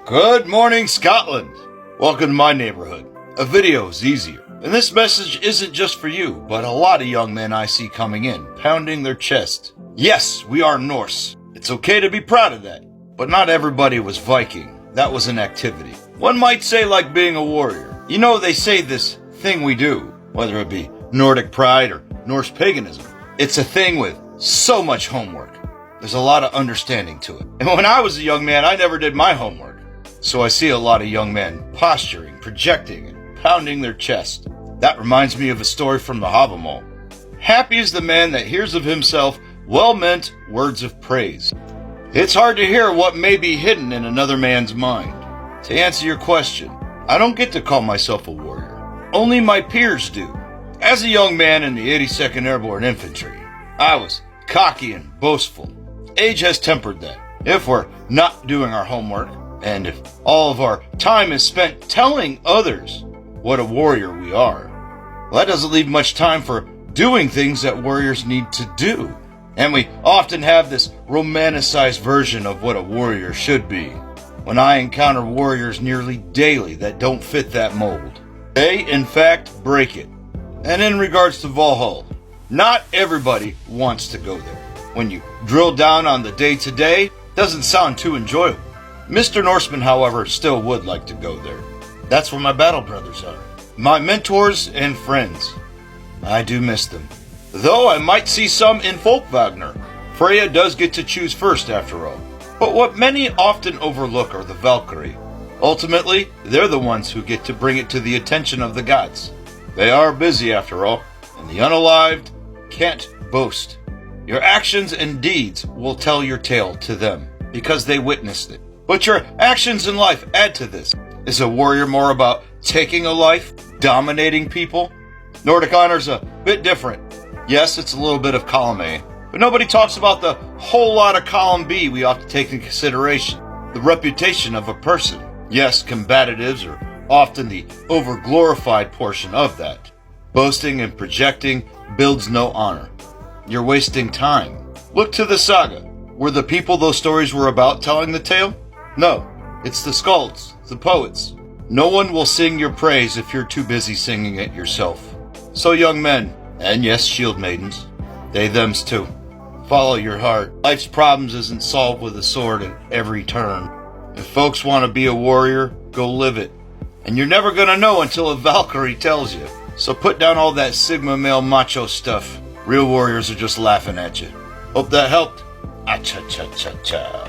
Good morning, Scotland! Welcome to my neighborhood. A video is easier. And this message isn't just for you, but a lot of young men I see coming in, pounding their chest. Yes, we are Norse. It's okay to be proud of that. But not everybody was Viking. That was an activity. One might say like being a warrior. You know, they say this thing we do, whether it be Nordic pride or Norse paganism. It's a thing with so much homework. There's a lot of understanding to it. And when I was a young man, I never did my homework. So I see a lot of young men posturing, projecting, and pounding their chest. That reminds me of a story from the Havamal. Happy is the man that hears of himself well-meant words of praise. It's hard to hear what may be hidden in another man's mind. To answer your question, I don't get to call myself a warrior. Only my peers do. As a young man in the 82nd Airborne Infantry, I was cocky and boastful. Age has tempered that. If we're not doing our homework, and if all of our time is spent telling others what a warrior we are, well, that doesn't leave much time for doing things that warriors need to do. And we often have this romanticized version of what a warrior should be. When I encounter warriors nearly daily that don't fit that mold, they in fact break it. And in regards to Valhalla, not everybody wants to go there. When you drill down on the day-to-day, it doesn't sound too enjoyable. Mr. Norseman, however, still would like to go there. That's where my battle brothers are. My mentors and friends. I do miss them. Though I might see some in Folkvagner. Freya does get to choose first after all. But what many often overlook are the Valkyrie. Ultimately, they're the ones who get to bring it to the attention of the gods. They are busy after all, and the unalived can't boast. Your actions and deeds will tell your tale to them, because they witnessed it. But your actions in life add to this. Is a warrior more about taking a life, dominating people? Nordic honor's a bit different. Yes, it's a little bit of column A, but nobody talks about the whole lot of column B we ought to take into consideration. The reputation of a person. Yes, combatives are often the over-glorified portion of that. Boasting and projecting builds no honor. You're wasting time. Look to the saga. Were the people those stories were about telling the tale? No, it's the skalds, the poets. No one will sing your praise if you're too busy singing it yourself. So young men, and yes, shield maidens, they thems too, follow your heart. Life's problems isn't solved with a sword at every turn. If folks want to be a warrior, go live it. And you're never gonna know until a Valkyrie tells you. So put down all that Sigma male macho stuff. Real warriors are just laughing at you. Hope that helped. Ah-cha-cha-cha-cha.